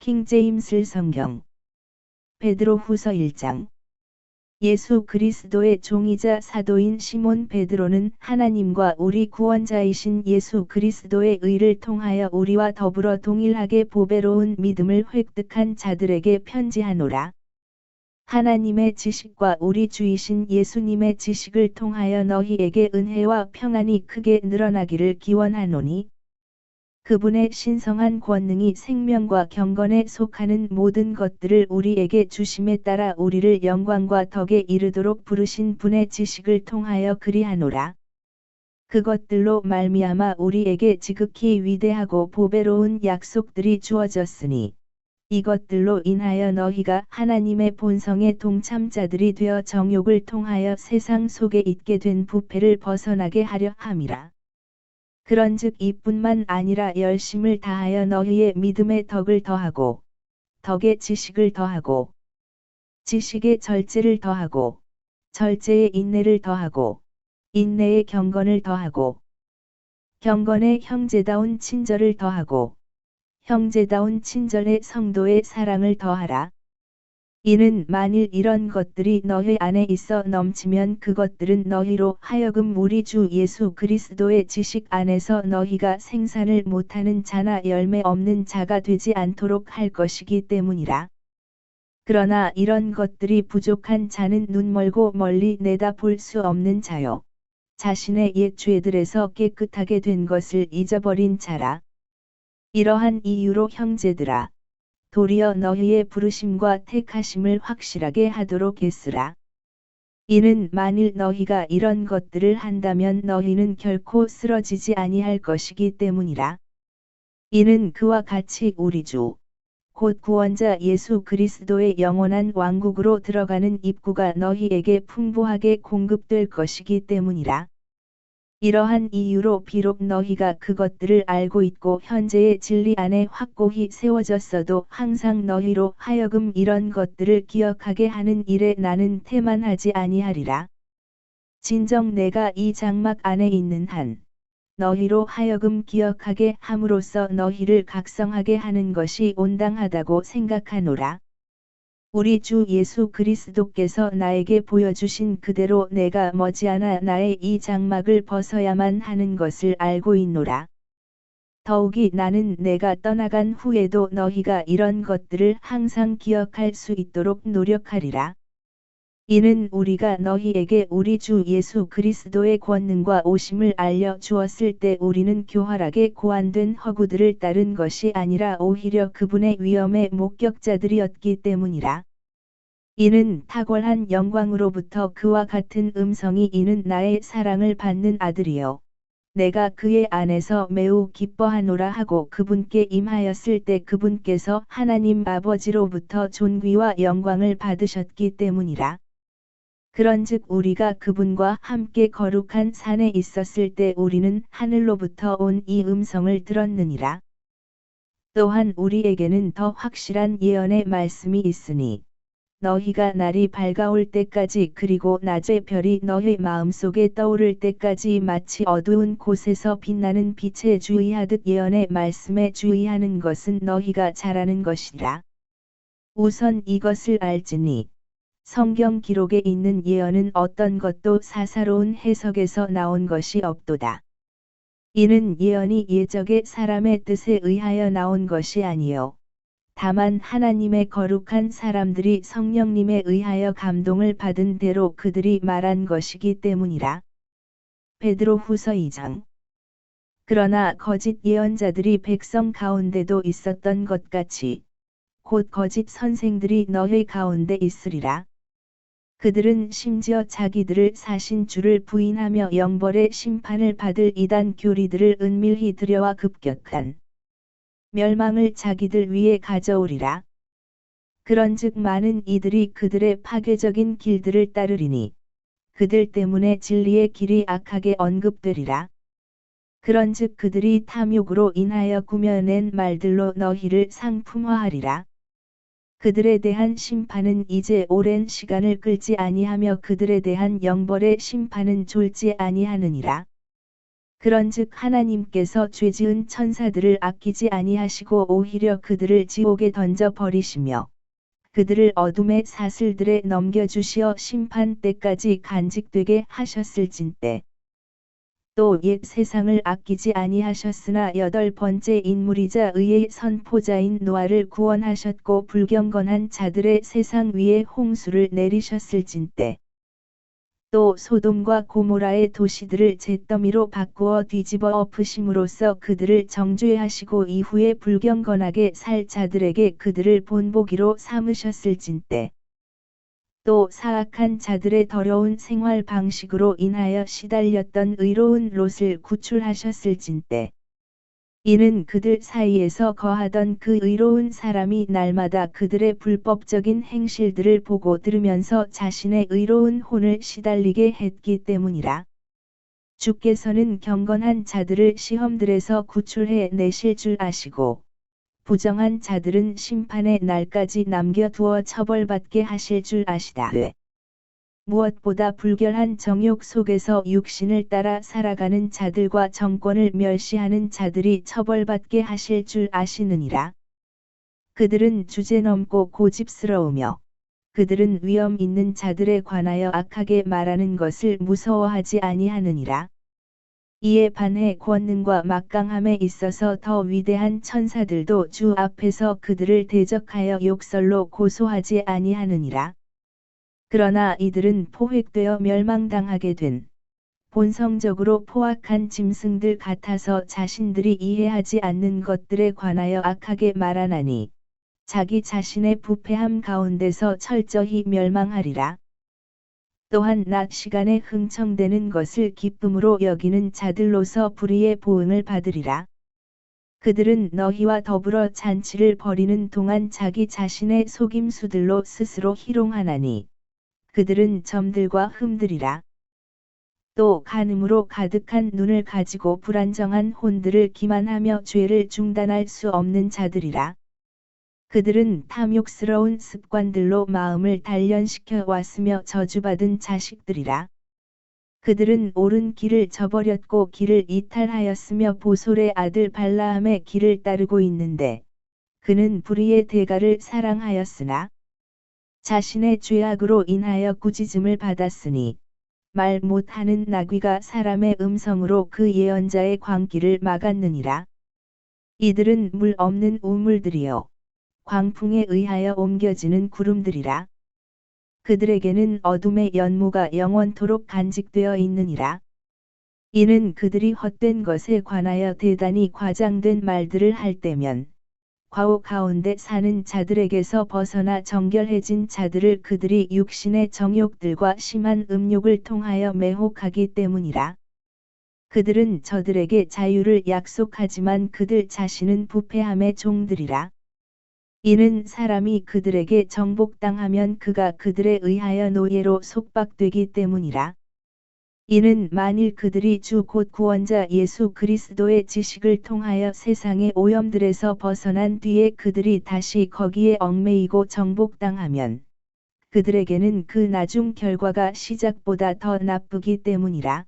킹제임스 성경 베드로후서 1장. 예수 그리스도의 종이자 사도인 시몬 베드로는 하나님과 우리 구원자이신 예수 그리스도의 의를 통하여 우리와 더불어 동일하게 보배로운 믿음을 획득한 자들에게 편지하노라. 하나님의 지식과 우리 주이신 예수님의 지식을 통하여 너희에게 은혜와 평안이 크게 늘어나기를 기원하노니, 그분의 신성한 권능이 생명과 경건에 속하는 모든 것들을 우리에게 주심에 따라 우리를 영광과 덕에 이르도록 부르신 분의 지식을 통하여 그리하노라. 그것들로 말미암아 우리에게 지극히 위대하고 보배로운 약속들이 주어졌으니, 이것들로 인하여 너희가 하나님의 본성의 동참자들이 되어 정욕을 통하여 세상 속에 있게 된 부패를 벗어나게 하려 함이라. 그런즉 이뿐만 아니라 열심을 다하여 너희의 믿음의 덕을 더하고, 덕의 지식을 더하고, 지식의 절제를 더하고, 절제의 인내를 더하고, 인내의 경건을 더하고, 경건의 형제다운 친절을 더하고, 형제다운 친절의 성도의 사랑을 더하라. 이는 만일 이런 것들이 너희 안에 있어 넘치면 그것들은 너희로 하여금 우리 주 예수 그리스도의 지식 안에서 너희가 생산을 못하는 자나 열매 없는 자가 되지 않도록 할 것이기 때문이라. 그러나 이런 것들이 부족한 자는 눈멀고 멀리 내다볼 수 없는 자요, 자신의 옛 죄들에서 깨끗하게 된 것을 잊어버린 자라. 이러한 이유로 형제들아, 도리어 너희의 부르심과 택하심을 확실하게 하도록 했으라. 이는 만일 너희가 이런 것들을 한다면 너희는 결코 쓰러지지 아니할 것이기 때문이라. 이는 그와 같이 우리 주, 곧 구원자 예수 그리스도의 영원한 왕국으로 들어가는 입구가 너희에게 풍부하게 공급될 것이기 때문이라. 이러한 이유로 비록 너희가 그것들을 알고 있고 현재의 진리 안에 확고히 세워졌어도 항상 너희로 하여금 이런 것들을 기억하게 하는 일에 나는 태만하지 아니하리라. 진정 내가 이 장막 안에 있는 한, 너희로 하여금 기억하게 함으로써 너희를 각성하게 하는 것이 온당하다고 생각하노라. 우리 주 예수 그리스도께서 나에게 보여주신 그대로 내가 머지않아 나의 이 장막을 벗어야만 하는 것을 알고 있노라. 더욱이 나는 내가 떠나간 후에도 너희가 이런 것들을 항상 기억할 수 있도록 노력하리라. 이는 우리가 너희에게 우리 주 예수 그리스도의 권능과 오심을 알려 주었을 때 우리는 교활하게 고안된 허구들을 따른 것이 아니라 오히려 그분의 위엄의 목격자들이었기 때문이라. 이는 탁월한 영광으로부터 그와 같은 음성이 이는 나의 사랑을 받는 아들이요, 내가 그의 안에서 매우 기뻐하노라 하고 그분께 임하였을 때 그분께서 하나님 아버지로부터 존귀와 영광을 받으셨기 때문이라. 그런즉 우리가 그분과 함께 거룩한 산에 있었을 때 우리는 하늘로부터 온 이 음성을 들었느니라. 또한 우리에게는 더 확실한 예언의 말씀이 있으니, 너희가 날이 밝아올 때까지 그리고 낮의 별이 너희 마음속에 떠오를 때까지 마치 어두운 곳에서 빛나는 빛에 주의하듯 예언의 말씀에 주의하는 것은 너희가 잘하는 것이라. 우선 이것을 알지니, 성경 기록에 있는 예언은 어떤 것도 사사로운 해석에서 나온 것이 없도다. 이는 예언이 예적의 사람의 뜻에 의하여 나온 것이 아니요, 다만 하나님의 거룩한 사람들이 성령님에 의하여 감동을 받은 대로 그들이 말한 것이기 때문이라. 베드로후서 2장. 그러나 거짓 예언자들이 백성 가운데도 있었던 것 같이, 곧 거짓 선생들이 너희 가운데 있으리라. 그들은 심지어 자기들을 사신 주를 부인하며 영벌의 심판을 받을 이단 교리들을 은밀히 들여와 급격한 멸망을 자기들 위에 가져오리라. 그런즉 많은 이들이 그들의 파괴적인 길들을 따르리니, 그들 때문에 진리의 길이 악하게 언급되리라. 그런즉 그들이 탐욕으로 인하여 꾸며낸 말들로 너희를 상품화하리라. 그들에 대한 심판은 이제 오랜 시간을 끌지 아니하며 그들에 대한 영벌의 심판은 졸지 아니하느니라. 그런즉 하나님께서 죄지은 천사들을 아끼지 아니하시고 오히려 그들을 지옥에 던져 버리시며 그들을 어둠의 사슬들에 넘겨주시어 심판 때까지 간직되게 하셨을진때 또 옛 세상을 아끼지 아니하셨으나 여덟 번째 인물이자 의의 선포자인 노아를 구원하셨고 불경건한 자들의 세상 위에 홍수를 내리셨을진때 또 소돔과 고모라의 도시들을 잿더미로 바꾸어 뒤집어 엎으심으로써 그들을 정죄하시고 이후에 불경건하게 살 자들에게 그들을 본보기로 삼으셨을진때 또 사악한 자들의 더러운 생활 방식으로 인하여 시달렸던 의로운 롯을 구출하셨을진때 이는 그들 사이에서 거하던 그 의로운 사람이 날마다 그들의 불법적인 행실들을 보고 들으면서 자신의 의로운 혼을 시달리게 했기 때문이라. 주께서는 경건한 자들을 시험들에서 구출해 내실 줄 아시고 부정한 자들은 심판의 날까지 남겨두어 처벌받게 하실 줄 아시다. 무엇보다 불결한 정욕 속에서 육신을 따라 살아가는 자들과 정권을 멸시하는 자들이 처벌받게 하실 줄 아시느니라. 그들은 주제넘고 고집스러우며 그들은 위험 있는 자들에 관하여 악하게 말하는 것을 무서워하지 아니하느니라. 이에 반해 권능과 막강함에 있어서 더 위대한 천사들도 주 앞에서 그들을 대적하여 욕설로 고소하지 아니하느니라. 그러나 이들은 포획되어 멸망당하게 된 본성적으로 포악한 짐승들 같아서 자신들이 이해하지 않는 것들에 관하여 악하게 말하나니 자기 자신의 부패함 가운데서 철저히 멸망하리라. 또한 낮 시간에 흥청대는 것을 기쁨으로 여기는 자들로서 불의의 보응을 받으리라. 그들은 너희와 더불어 잔치를 벌이는 동안 자기 자신의 속임수들로 스스로 희롱하나니 그들은 점들과 흠들이라. 또 간음으로 가득한 눈을 가지고 불안정한 혼들을 기만하며 죄를 중단할 수 없는 자들이라. 그들은 탐욕스러운 습관들로 마음을 단련시켜 왔으며 저주받은 자식들이라. 그들은 옳은 길을 저버렸고 길을 이탈하였으며 보솔의 아들 발라함의 길을 따르고 있는데 그는 불의의 대가를 사랑하였으나 자신의 죄악으로 인하여 꾸짖음을 받았으니 말 못하는 나귀가 사람의 음성으로 그 예언자의 광기를 막았느니라. 이들은 물 없는 우물들이요 광풍에 의하여 옮겨지는 구름들이라. 그들에게는 어둠의 연모가 영원토록 간직되어 있느니라. 이는 그들이 헛된 것에 관하여 대단히 과장된 말들을 할 때면 과오 가운데 사는 자들에게서 벗어나 정결해진 자들을 그들이 육신의 정욕들과 심한 음욕을 통하여 매혹하기 때문이라. 그들은 저들에게 자유를 약속하지만 그들 자신은 부패함의 종들이라. 이는 사람이 그들에게 정복당하면 그가 그들에 의하여 노예로 속박되기 때문이라. 이는 만일 그들이 주 곧 구원자 예수 그리스도의 지식을 통하여 세상의 오염들에서 벗어난 뒤에 그들이 다시 거기에 얽매이고 정복당하면 그들에게는 그 나중 결과가 시작보다 더 나쁘기 때문이라.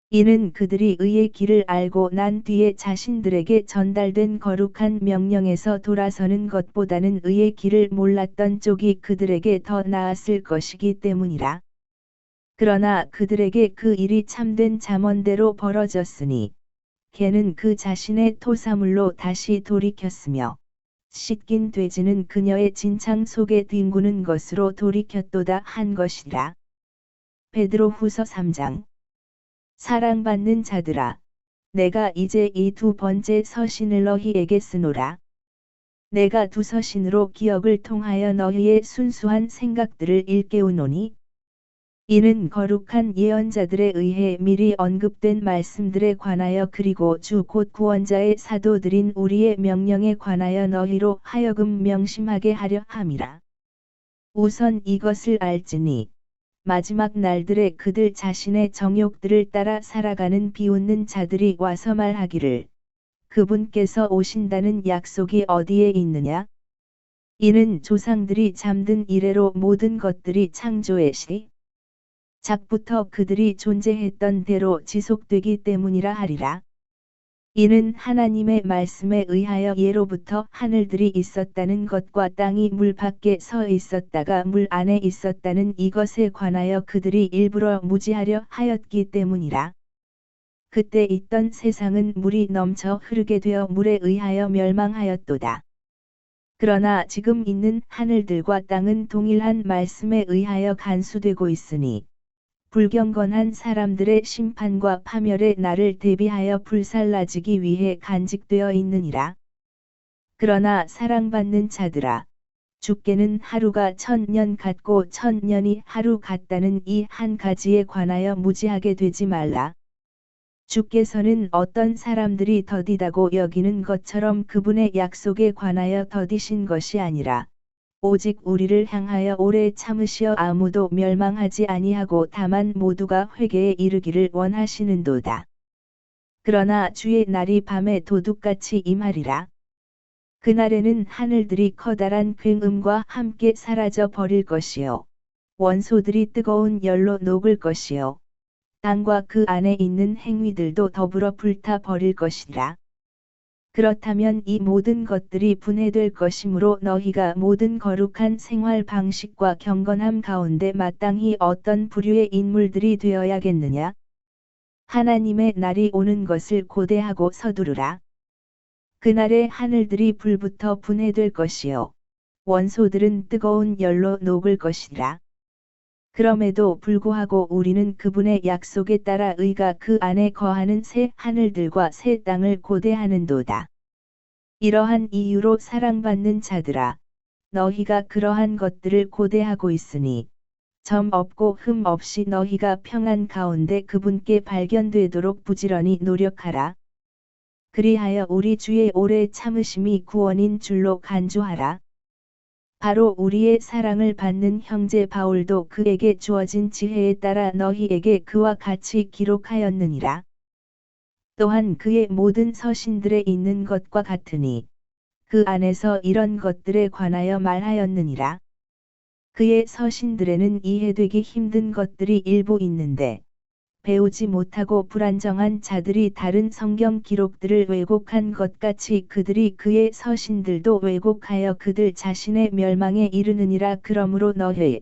이는 그들이 의의 길을 알고 난 뒤에 자신들에게 전달된 거룩한 명령에서 돌아서는 것보다는 의의 길을 몰랐던 쪽이 그들에게 더 나았을 것이기 때문이라. 그러나 그들에게 그 일이 참된 잠언대로 벌어졌으니 개는 그 자신의 토사물로 다시 돌이켰으며 씻긴 돼지는 그녀의 진창 속에 뒹구는 것으로 돌이켰도다 한 것이라. 베드로후서 3장. 사랑받는 자들아, 내가 이제 이 두 번째 서신을 너희에게 쓰노라. 내가 두 서신으로 기억을 통하여 너희의 순수한 생각들을 일깨우노니 이는 거룩한 예언자들에 의해 미리 언급된 말씀들에 관하여 그리고 주 곧 구원자의 사도들인 우리의 명령에 관하여 너희로 하여금 명심하게 하려 함이라. 우선 이것을 알지니 마지막 날들에 그들 자신의 정욕들을 따라 살아가는 비웃는 자들이 와서 말하기를 그분께서 오신다는 약속이 어디에 있느냐? 이는 조상들이 잠든 이래로 모든 것들이 창조의 시 작부터 그들이 존재했던 대로 지속되기 때문이라 하리라. 이는 하나님의 말씀에 의하여 예로부터 하늘들이 있었다는 것과 땅이 물 밖에 서 있었다가 물 안에 있었다는 이것에 관하여 그들이 일부러 무지하려 하였기 때문이라. 그때 있던 세상은 물이 넘쳐 흐르게 되어 물에 의하여 멸망하였도다. 그러나 지금 있는 하늘들과 땅은 동일한 말씀에 의하여 간수되고 있으니 불경건한 사람들의 심판과 파멸의 날을 대비하여 불살라지기 위해 간직되어 있느니라. 그러나 사랑받는 자들아, 주께는 하루가 1000년 같고 1000년이 하루 같다는 이 한 가지에 관하여 무지하게 되지 말라. 주께서는 어떤 사람들이 더디다고 여기는 것처럼 그분의 약속에 관하여 더디신 것이 아니라 오직 우리를 향하여 오래 참으시어 아무도 멸망하지 아니하고 다만 모두가 회개에 이르기를 원하시는도다. 그러나 주의 날이 밤에 도둑같이 임하리라. 그날에는 하늘들이 커다란 굉음과 함께 사라져 버릴 것이요 원소들이 뜨거운 열로 녹을 것이요 땅과 그 안에 있는 행위들도 더불어 불타 버릴 것이라. 그렇다면 이 모든 것들이 분해될 것이므로 너희가 모든 거룩한 생활 방식과 경건함 가운데 마땅히 어떤 부류의 인물들이 되어야겠느냐? 하나님의 날이 오는 것을 고대하고 서두르라. 그날에 하늘들이 불부터 분해될 것이요 원소들은 뜨거운 열로 녹을 것이라. 그럼에도 불구하고 우리는 그분의 약속에 따라 의가 그 안에 거하는 새 하늘들과 새 땅을 고대하는도다. 이러한 이유로 사랑받는 자들아, 너희가 그러한 것들을 고대하고 있으니 점 없고 흠 없이 너희가 평안 가운데 그분께 발견되도록 부지런히 노력하라. 그리하여 우리 주의 오래 참으심이 구원인 줄로 간주하라. 바로 우리의 사랑을 받는 형제 바울도 그에게 주어진 지혜에 따라 너희에게 그와 같이 기록하였느니라. 또한 그의 모든 서신들에 있는 것과 같으니 그 안에서 이런 것들에 관하여 말하였느니라. 그의 서신들에는 이해되기 힘든 것들이 일부 있는데 배우지 못하고 불안정한 자들이 다른 성경 기록들을 왜곡한 것 같이 그들이 그의 서신들도 왜곡하여 그들 자신의 멸망에 이르느니라. 그러므로 너희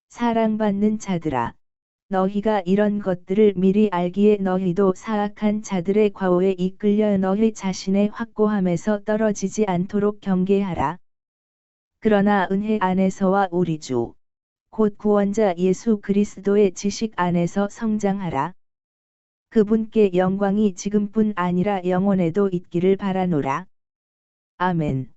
사랑받는 자들아, 너희가 이런 것들을 미리 알기에 너희도 사악한 자들의 과오에 이끌려 너희 자신의 확고함에서 떨어지지 않도록 경계하라. 그러나 은혜 안에서와 우리 주 곧 구원자 예수 그리스도의 지식 안에서 성장하라. 그분께 영광이 지금뿐 아니라 영원에도 있기를 바라노라. 아멘.